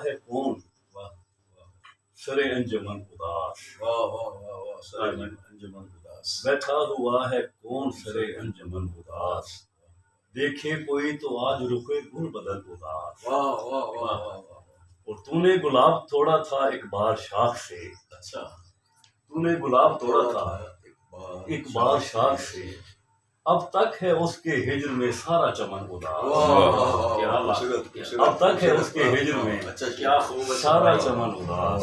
ہے کون سرے انجمن اداس، سرے انجمن اداس، بیٹھا ہوا ہے کون سرے انجمن اداس، دیکھے کوئی تو آج رخے گل بدل اداس، اور تو نے گلاب توڑا تھا ایک بار شاخ سے، اچھا تو نے گلاب توڑا تھا ایک بار شاخ سے، اب تک ہے اس کے ہجر میں سارا چمن اداس، اب تک ہے اس کے ہجر میں کیا خوب سارا چمن اداس،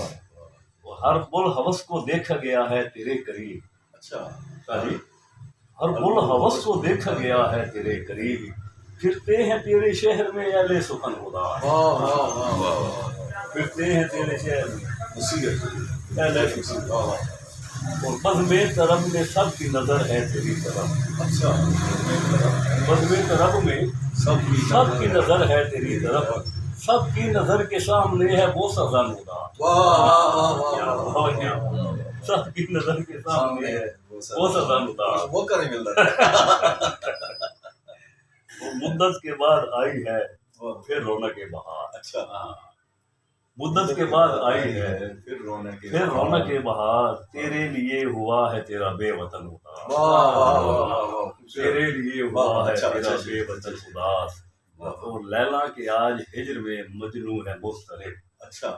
ہر بل ہوس کو دیکھا گیا ہے تیرے قریب، اچھا جی ہر بل ہوس کو دیکھا گیا ہے تیرے قریب، پھرتے ہیں تیرے شہر میں اہل سخن اداس، پھرتے ہیں تیرے شہر میں اہل سخن اداس، اور بزم طرب میں سب کی نظر ہے تیری طرف، اچھا بزم طرب میں سب کی نظر ہے تیری طرف، سب کی نظر کے سامنے ہے وہ سزا مدا، سب کی نظر کے سامنے ہے وہ سزا مدا، وہ کریں گے وہ مدت کے بعد آئی ہے پھر رونق بہار، اچھا مدت کے بعد آئی ہے پھر رونق بہار، تیرے لیے ہوا ہے تیرا بے وطن اداس، تیرے لیے ہوا ہے تیرا بے وطن اداس، اور لیلا کے آج ہجر میں مجنو ہے مضطرب، اچھا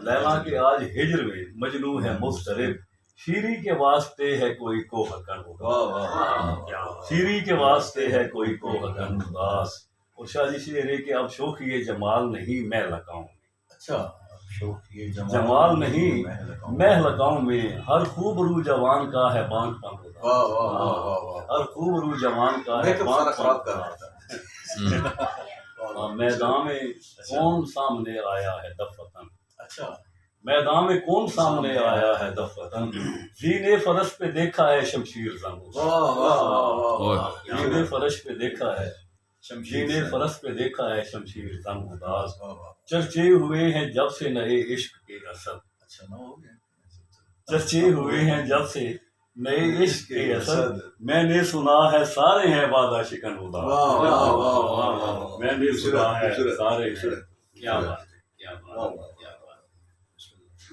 لیلا کے آج ہجر میں مجنو ہے مضطرب، شیری کے واسطے ہے کوئی کو حقن اداس، شیری کے واسطے ہے کوئی کو حقن اداس، اور شاہ جی شعر ہے کہ اب شوخی جمال نہیں میں لگاؤں، اچھا جمال نہیں میں لگاؤں میں، ہر خوب رو جوان کا ہے بانگ پنگ اداس، ہر خوب رو جوان کا ہے بانگ پنگ اداس، میدان میں کون سامنے آیا ہے دفتن، اچھا میدان میں کون سامنے آیا ہے دفتن، زینے فرش پہ دیکھا ہے شمشیر زنگ اداس، زینے فرش پہ دیکھا ہے زینے فرش پہ دیکھا ہے شمشیر زنگ اداس، چرچے ہوئے ہیں جب سے نئے عشق کے اثر، اچھا نہ ہو گیا چرچے ہوئے ہیں جب سے نئے عشق کے اثر، میں نے سنا ہے سارے ہیں وعدہ شکن اداس، میں نے سنا ہے سارے ہیں، کیا بات ہے کیا بات ہے۔